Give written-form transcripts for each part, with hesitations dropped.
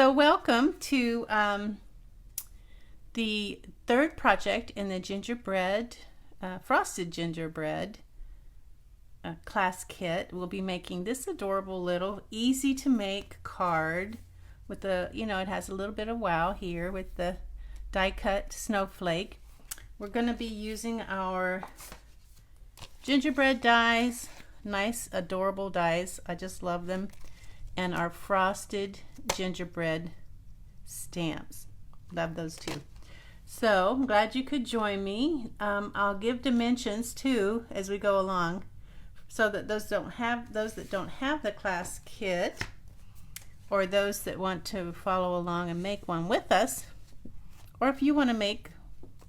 So welcome to the third project in the gingerbread, frosted gingerbread class kit. We'll be making this adorable little easy to make card with the, it has a little bit of wow here with the die cut snowflake. We're going to be using our gingerbread dies, nice adorable dies. I just love them. And our frosted gingerbread stamps. Love those too. So I'm glad you could join me. I'll give dimensions too as we go along, so that those that don't have the class kit, or those that want to follow along and make one with us, or if you want to make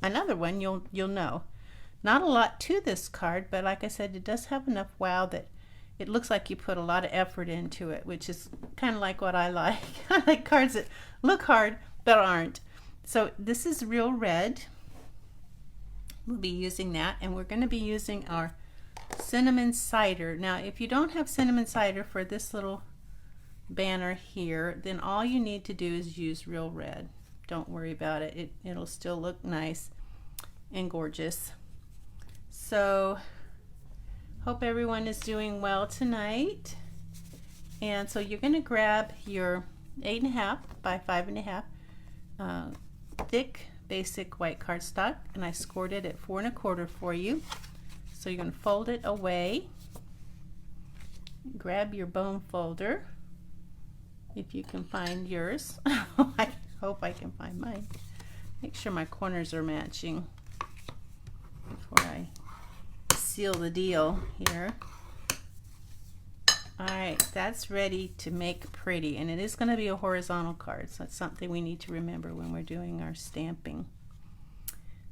another one, you'll know. Not a lot to this card, but like I said, it does have enough wow that it looks like you put a lot of effort into it, which is kind of like what I like. I like cards that look hard but aren't. So this is real red. We'll be using that, and we're going to be using our cinnamon cider. Now, if you don't have cinnamon cider for this little banner here, then all you need to do is use real red. Don't worry about it. It'll still look nice and gorgeous. So hope everyone is doing well tonight. And so you're going to grab your 8.5 by 5.5 thick basic white cardstock, and I scored it at 4 1/4 for you. So you're going to fold it away. Grab your bone folder if you can find yours. I hope I can find mine. Make sure my corners are matching before I seal the deal here. All right, that's ready to make pretty, and it is going to be a horizontal card, so that's something we need to remember when we're doing our stamping.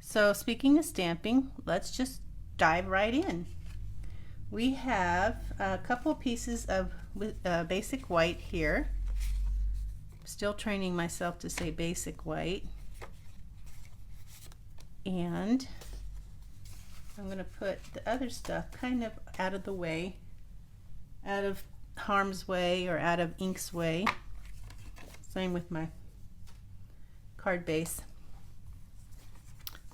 So speaking of stamping, let's just dive right in. We have a couple pieces of basic white here. Still training myself to say basic white, and I'm going to put the other stuff kind of out of the way, out of harm's way or out of ink's way. Same with my card base.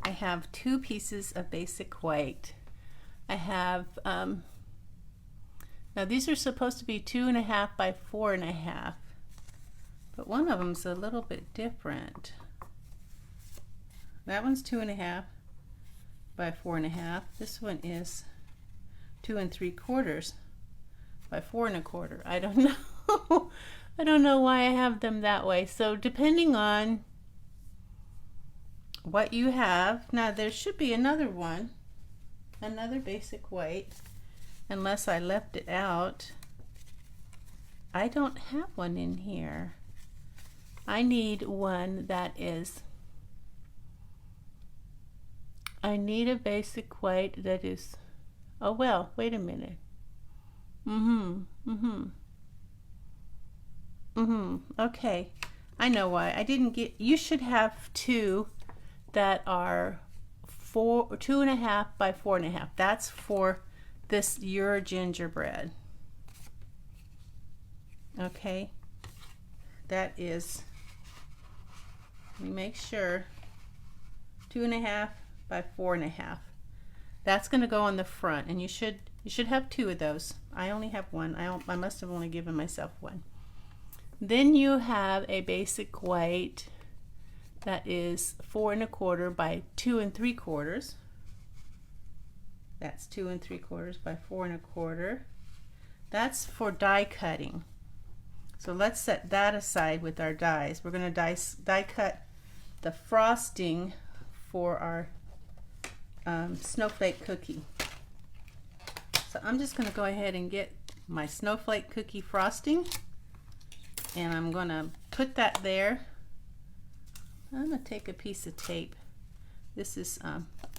I have 2 pieces of basic white. I have, now these are supposed to be 2.5 by 4.5, but one of them's a little bit different. That one's 2.5 by 4.5. This one is 2 3/4 by 4 1/4. I don't know. I don't know why I have them that way. So depending on what you have, now there should be another one, another basic white, unless I left it out. I don't have one in here. I need one that is, I need a basic white that is, oh well, wait a minute. Okay, I know why. I didn't get, you should have 2 that are 2.5 by 4.5. That's for this, your gingerbread. Okay, that is, let me make sure, 2.5 by 4.5. That's going to go on the front, and you should have 2 of those. I only have one. I must have only given myself one. Then you have a basic white that is 4 1/4 by 2 3/4. That's 2 3/4 by 4 1/4. That's for die cutting. So let's set that aside with our dies. We're going to die cut the frosting for our snowflake cookie. So I'm just going to go ahead and get my snowflake cookie frosting, and I'm going to put that there. I'm going to take a piece of tape. This is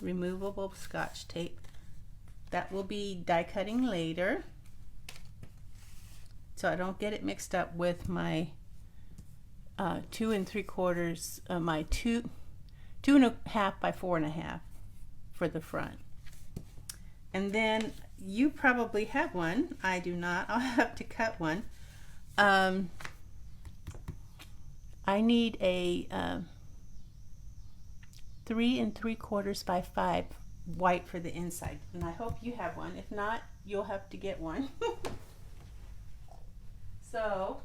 removable Scotch tape. That will be die cutting later, so I don't get it mixed up with my 2 3/4, my 2.5 by 4.5 for the front. And then you probably have one. I do not. I'll have to cut one. I need a 3 3/4 by 5 white for the inside, and I hope you have one. If not, you'll have to get one. So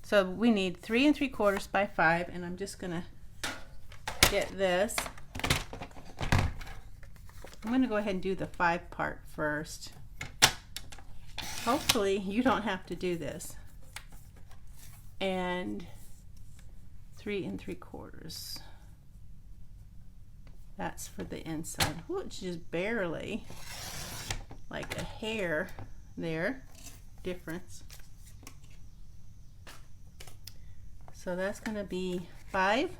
so we need 3 3/4 by 5, and I'm just gonna get this. I'm gonna go ahead and do the 5 part first. Hopefully you don't have to do this. And 3 3/4. That's for the inside. Ooh, it's just barely like a hair there difference. So that's going to be 5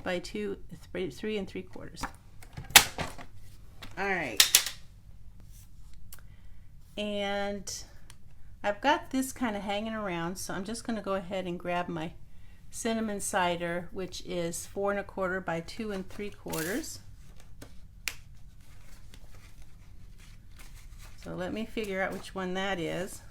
by 2, 3 3/4. All right. And I've got this kind of hanging around, so I'm just going to go ahead and grab my cinnamon cider, which is 4 1/4 by 2 3/4. So let me figure out which one that is.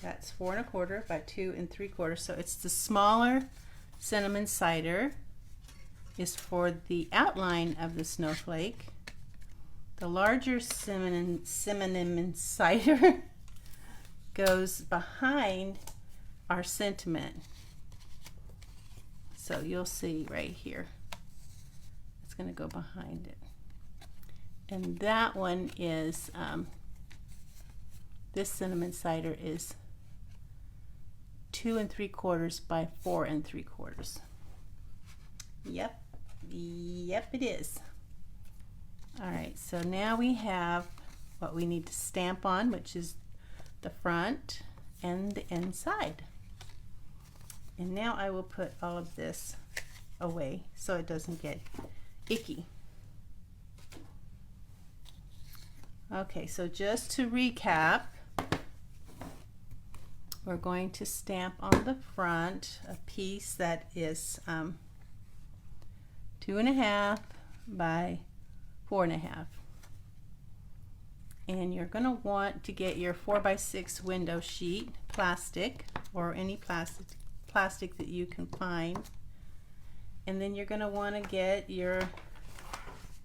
That's 4 1/4 by 2 3/4. So it's the smaller cinnamon cider is for the outline of the snowflake. The larger cinnamon cider goes behind our sentiment. So you'll see right here. It's going to go behind it. And that one is, this cinnamon cider is 2 3/4 by 4 3/4. Yep, it is. All right, so now we have what we need to stamp on, which is the front and the inside. And now I will put all of this away so it doesn't get icky. Okay, so just to recap, we're going to stamp on the front a piece that is 2 1/2 by 4 1/2. And you're going to want to get your 4 by 6 window sheet, plastic, or any plastic that you can find. And then you're going to want to get your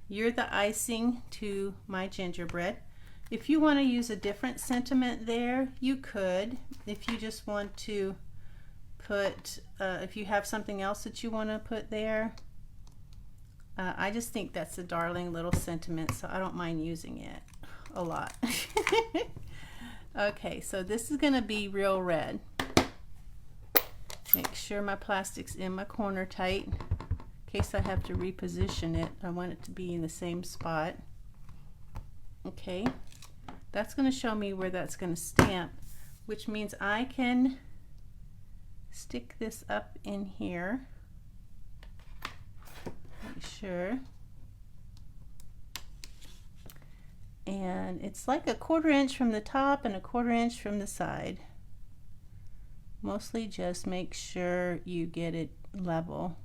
"You're the icing to my gingerbread." If you want to use a different sentiment there, you could. If you just want to put, if you have something else that you want to put there, I just think that's a darling little sentiment, so I don't mind using it a lot. Okay, so this is going to be real red. Make sure my plastic's in my corner tight. In case I have to reposition it, I want it to be in the same spot. Okay, that's going to show me where that's going to stamp, which means I can stick this up in here. Make sure. And it's like a 1/4 inch from the top and a 1/4 inch from the side. Mostly just make sure you get it level.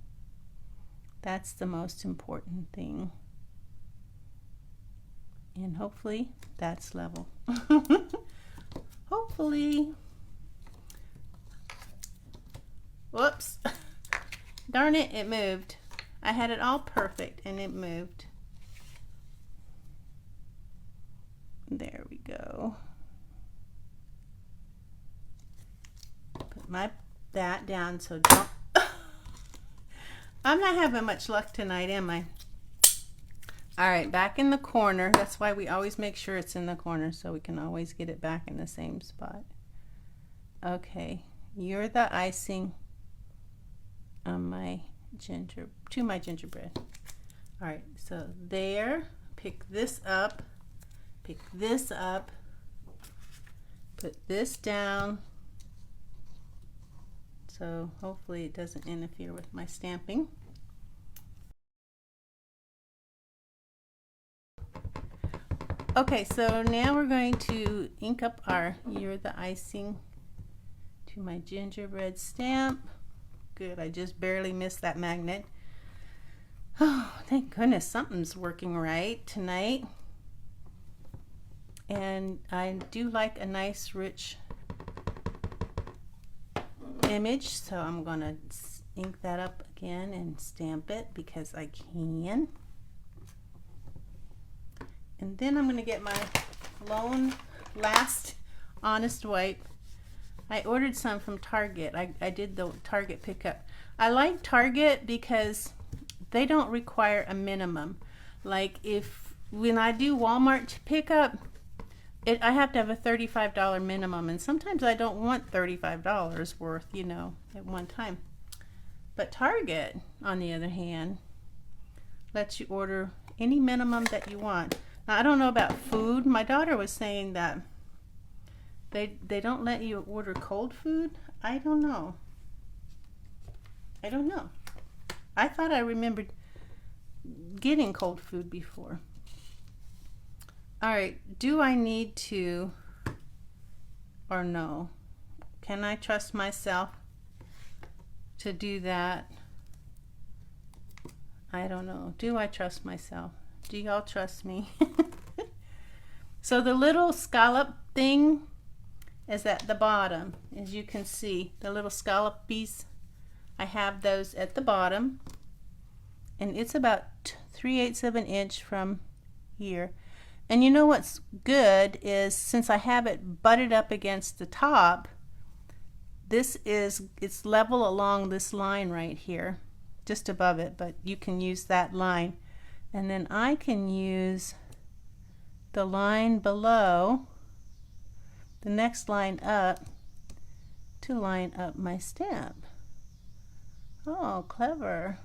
That's the most important thing. And hopefully that's level. Hopefully. Whoops. Darn it, it moved. I had it all perfect and it moved. There we go. Put that down so don't. I'm not having much luck tonight, am I? All right, back in the corner. That's why we always make sure it's in the corner so we can always get it back in the same spot. Okay, "You're the icing on my gingerbread." All right, so there. Pick this up. Pick this up. Put this down. So hopefully it doesn't interfere with my stamping. Okay, so now we're going to ink up our "You're the icing to my gingerbread" stamp. Good, I just barely missed that magnet. Oh, thank goodness something's working right tonight. and I do like a nice rich image, so I'm gonna ink that up again and stamp it because I can. And then I'm gonna get my last honest wipe. I ordered some from Target. I did the Target pickup. I like Target because they don't require a minimum. Like when I do Walmart pickup, I have to have a $35 minimum, and sometimes I don't want $35 worth, you know, at one time. But Target, on the other hand, lets you order any minimum that you want. Now, I don't know about food. My daughter was saying that they don't let you order cold food. I don't know. I thought I remembered getting cold food before. All right, do I need to or no? Can I trust myself to do that? I don't know. Do I trust myself? Do y'all trust me? So the little scallop thing is at the bottom. As you can see, the little scallop piece, I have those at the bottom, and it's about 3/8 of an inch from here. And you know what's good is, since I have it butted up against the top, it's level along this line right here, just above it, but you can use that line. And then I can use the line below, the next line up, to line up my stamp. Oh, clever.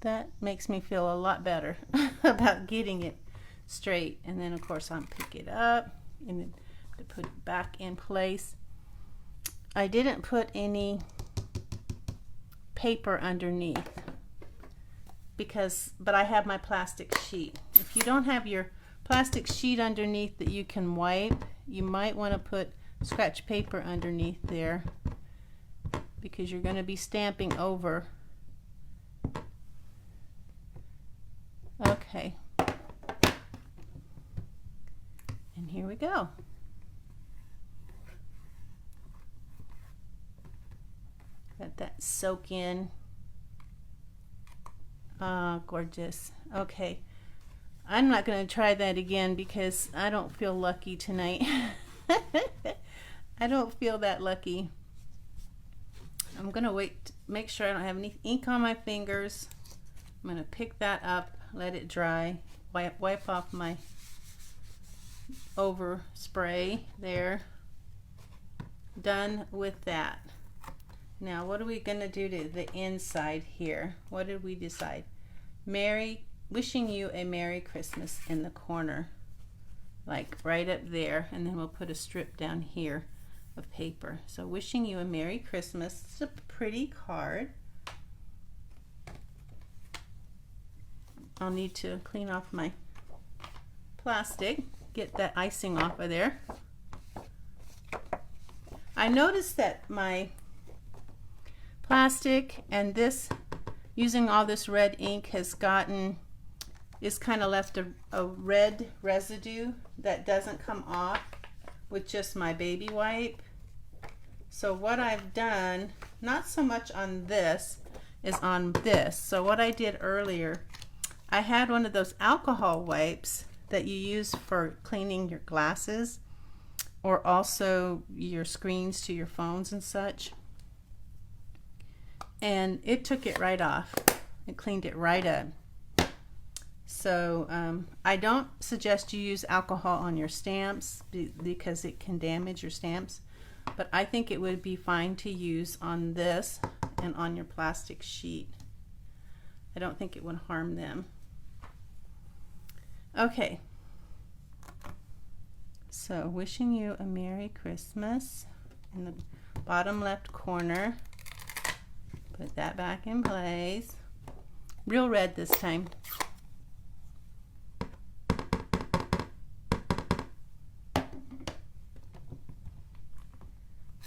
That makes me feel a lot better about getting it straight. And then of course I'll pick it up and then to put it back in place. I didn't put any paper underneath but I have my plastic sheet. If you don't have your plastic sheet underneath that you can wipe, you might want to put scratch paper underneath there, because you're going to be stamping over. Okay. And here we go. Let that soak in. Ah, gorgeous. Okay. I'm not going to try that again because I don't feel lucky tonight. I don't feel that lucky. I'm going to wait to make sure I don't have any ink on my fingers. I'm going to pick that up, let it dry, wipe off my overspray there. Done with that. Now what are we going to do to the inside here? What did we decide? Wishing you a Merry Christmas in the corner, like right up there, and then we'll put a strip down here of paper. So wishing you a Merry Christmas. It's a pretty card. I'll need to clean off my plastic, get that icing off of there. I noticed that my plastic and this, using all this red ink, is kind of left a red residue that doesn't come off with just my baby wipe. So what I've done, not so much on this, is on this. So what I did earlier, I had one of those alcohol wipes that you use for cleaning your glasses or also your screens to your phones and such. And it took it right off. It cleaned it right up. So I don't suggest you use alcohol on your stamps because it can damage your stamps. But I think it would be fine to use on this and on your plastic sheet. I don't think it would harm them. Okay. So wishing you a Merry Christmas in the bottom left corner. Put that back in place. Real red this time.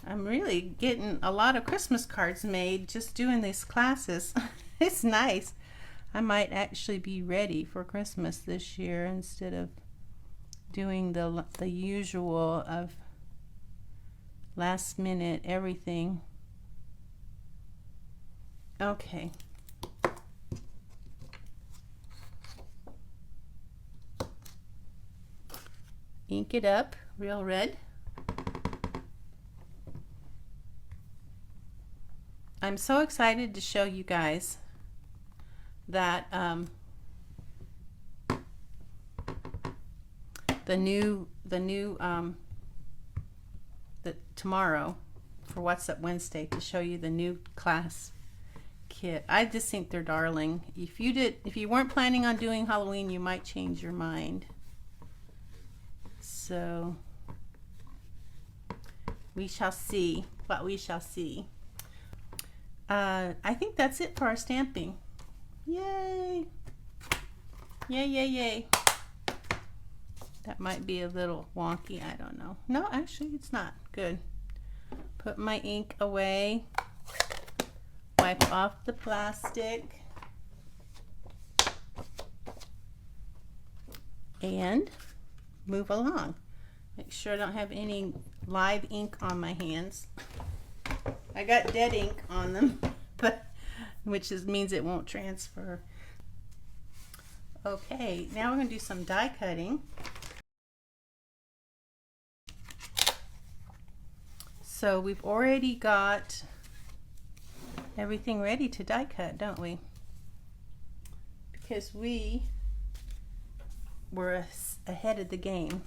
I'm really getting a lot of Christmas cards made just doing these classes. It's nice. I might actually be ready for Christmas this year instead of doing the usual of last minute everything. Okay. Ink it up real red. I'm so excited to show you guys that tomorrow for What's Up Wednesday, to show you the new class kit. I just think they're darling. If you weren't planning on doing Halloween, you might change your mind. So we shall see what we shall see. I think that's it for our stamping. Yay! Yay, yay, yay. That might be a little wonky, I don't know. No, actually it's not. Good. Put my ink away. Wipe off the plastic. And move along. Make sure I don't have any live ink on my hands. I got dead ink on them, but which means it won't transfer. Okay, now we're going to do some die cutting. So we've already got everything ready to die cut, don't we? Because we were ahead of the game.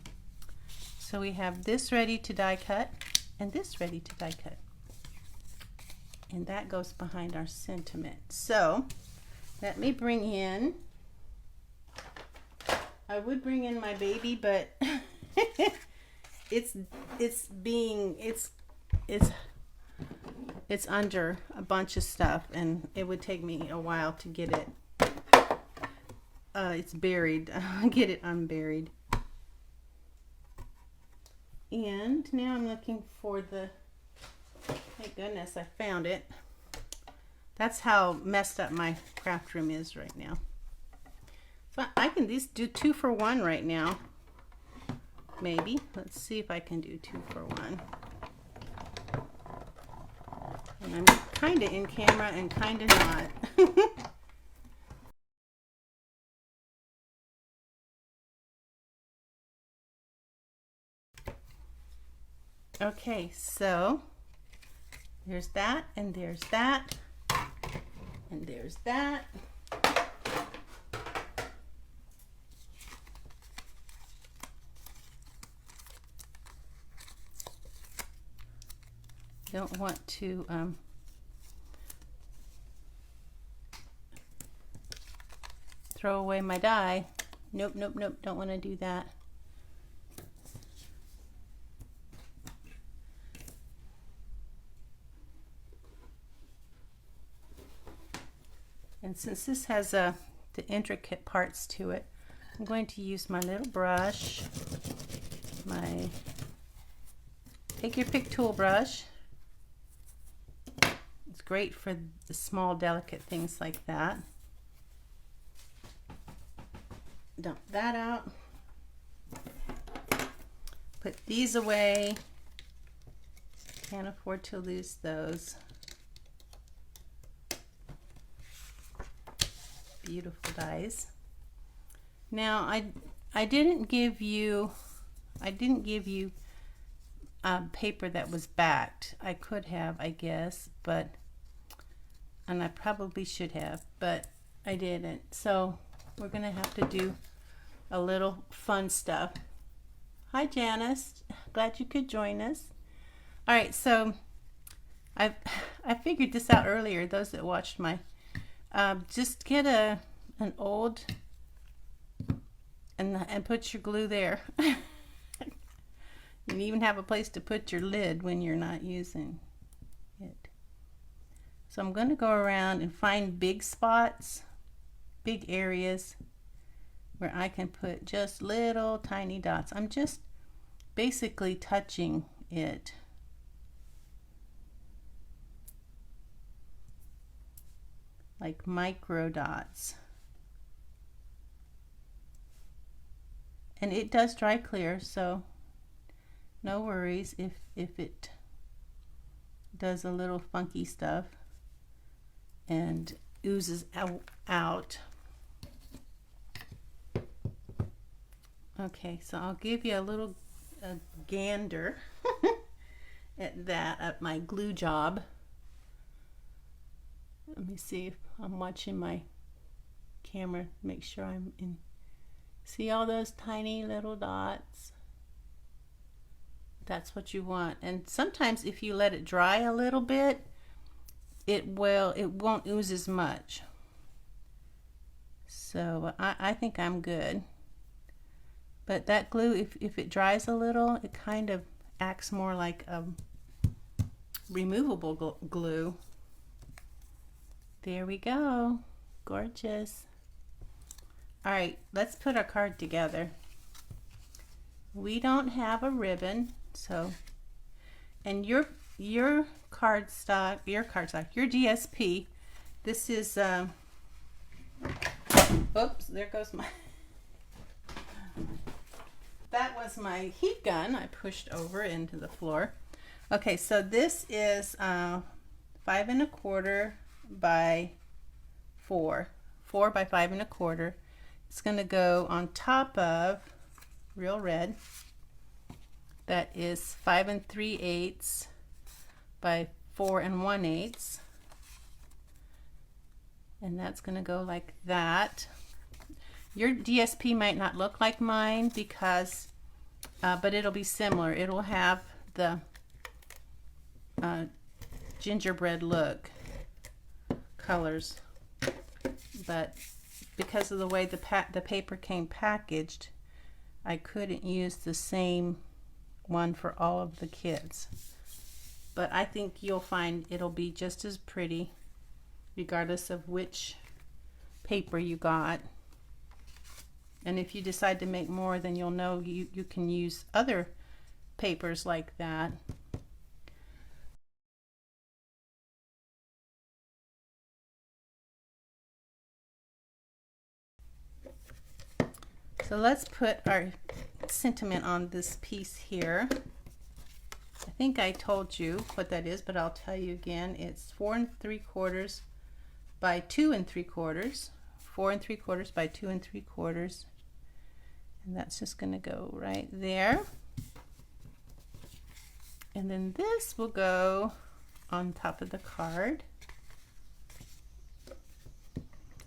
So we have this ready to die cut and this ready to die cut. And that goes behind our sentiment. So let me bring in, I would bring in my baby, but it's under a bunch of stuff and it would take me a while to get it. It's buried. Get it unburied. And now I'm looking for the, thank goodness I found it. That's how messed up my craft room is right now. So I can do 2 for 1 right now. Maybe. Let's see if I can do 2 for 1. And I'm kind of in camera and kind of not. Okay, so there's that, and there's that, and there's that. Don't want to throw away my die. Nope, nope, nope, don't want to do that. And since this has the intricate parts to it, I'm going to use my little brush, my take your pick tool brush. It's great for the small, delicate things like that. Dump that out. Put these away. Can't afford to lose those. Beautiful dies. Now I didn't give you paper that was backed. I could have, I guess, and I probably should have, but I didn't. So we're gonna have to do a little fun stuff. Hi Janice, glad you could join us. All right, so I figured this out earlier. Those that watched my just get an old and put your glue there. You even have a place to put your lid when you're not using it. So I'm going to go around and find big spots, big areas where I can put just little tiny dots. I'm just basically touching it. Like micro dots. And it does dry clear, so no worries if it does a little funky stuff and oozes out. Okay, so I'll give you a gander at my glue job. Let me see if I'm watching my camera, make sure I'm in. See all those tiny little dots? That's what you want. And sometimes if you let it dry a little bit, it won't ooze as much. So I think I'm good. But that glue, if it dries a little, it kind of acts more like a removable glue. There we go. Gorgeous. All right, let's put our card together. We don't have a ribbon, so, and your cardstock, your DSP, this is, oops, there goes my, that was my heat gun I pushed over into the floor. Okay, so this is 5 1/4 by 4 by 5 1/4. It's going to go on top of real red. That is 5 3/8 by 4 1/8, and that's going to go like that. Your DSP might not look like mine because but it'll be similar. It'll have the gingerbread look colors, but because of the way the paper came packaged, I couldn't use the same one for all of the kits. But I think you'll find it'll be just as pretty regardless of which paper you got. And if you decide to make more, then you'll know you can use other papers like that. So let's put our sentiment on this piece here. I think I told you what that is, but I'll tell you again. It's 4 3/4 by 2 3/4, 4 3/4 by 2 3/4, and that's just going to go right there. And then this will go on top of the card.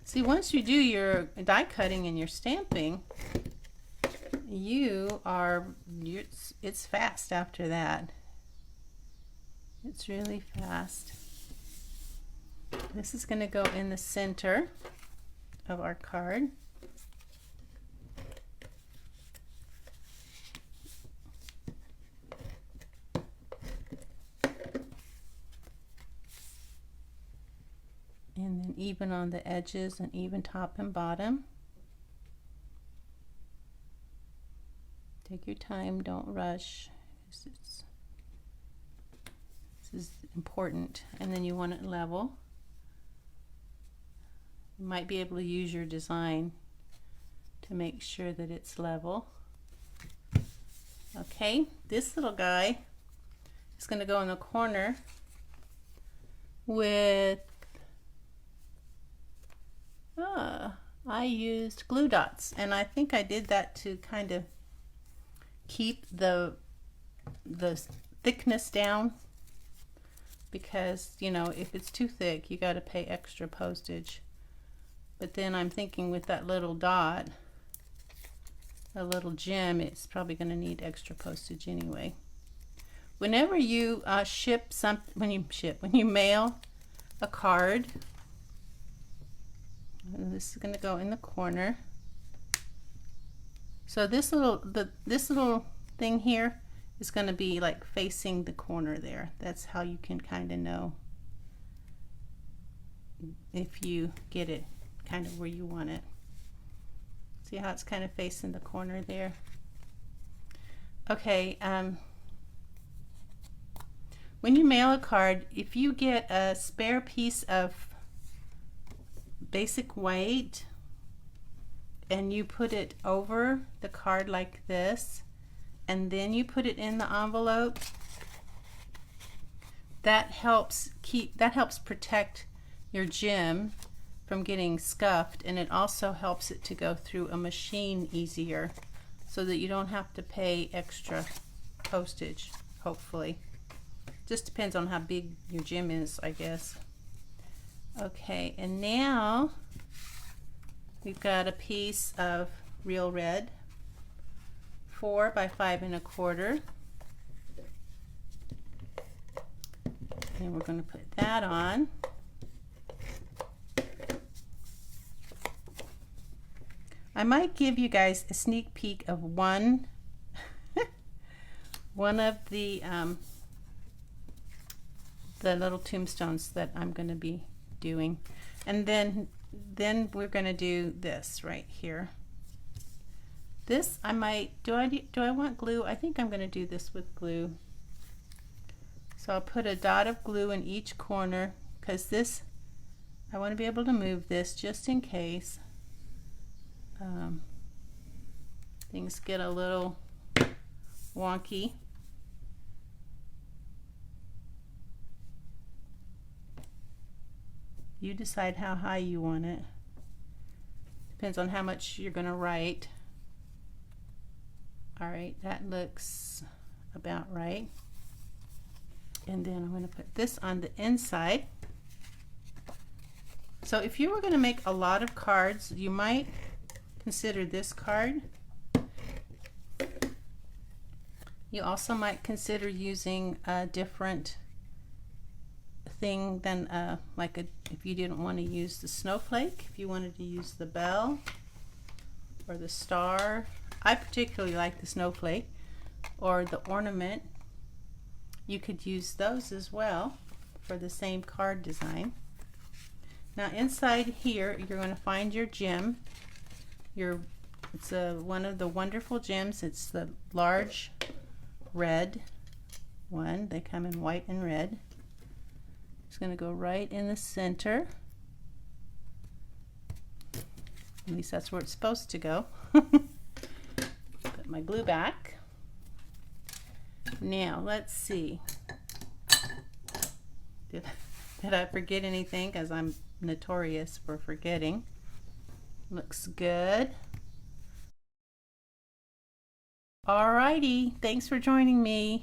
See, once you do your die cutting and your stamping, it's fast after that. It's really fast. This is going to go in the center of our card. And then even on the edges and even top and bottom. Take your time, don't rush. This is important. And then you want it level. You might be able to use your design to make sure that it's level. Okay, this little guy is going to go in the corner with I used glue dots, and I think I did that to kind of keep the thickness down, because you know, if it's too thick you got to pay extra postage. But then I'm thinking with that little dot, a little gem, it's probably going to need extra postage anyway. Whenever you when you mail a card, this is going to go in the corner. So this little thing here is going to be like facing the corner there. That's how you can kind of know if you get it kind of where you want it. See how it's kind of facing the corner there? Okay, when you mail a card, if you get a spare piece of basic white, and you put it over the card like this, and then you put it in the envelope, that helps protect your gem from getting scuffed, and it also helps it to go through a machine easier so that you don't have to pay extra postage, hopefully. Just depends on how big your gem is, I guess. Okay, and now we've got a piece of real red, 4 by 5 1/4. And we're going to put that on. I might give you guys a sneak peek of one of the little tombstones that I'm going to be doing, and then we're going to do this right here. This I might do I want glue? I think I'm going to do this with glue. So I'll put a dot of glue in each corner, because this, I want to be able to move this just in case things get a little wonky. You decide how high you want it. Depends on how much you're going to write. All right, that looks about right. And then I'm going to put this on the inside. So if you were going to make a lot of cards, you might consider this card. You also might consider using a different thing than if you didn't want to use the snowflake, if you wanted to use the bell or the star. I particularly like the snowflake, or the ornament. You could use those as well for the same card design. Now inside here you're going to find your gem. It's one of the wonderful gems. It's the large red one. They come in white and red. It's going to go right in the center. At least that's where it's supposed to go. Put my glue back. Now let's see. Did I forget anything? Because I'm notorious for forgetting. Looks good. Alrighty, thanks for joining me.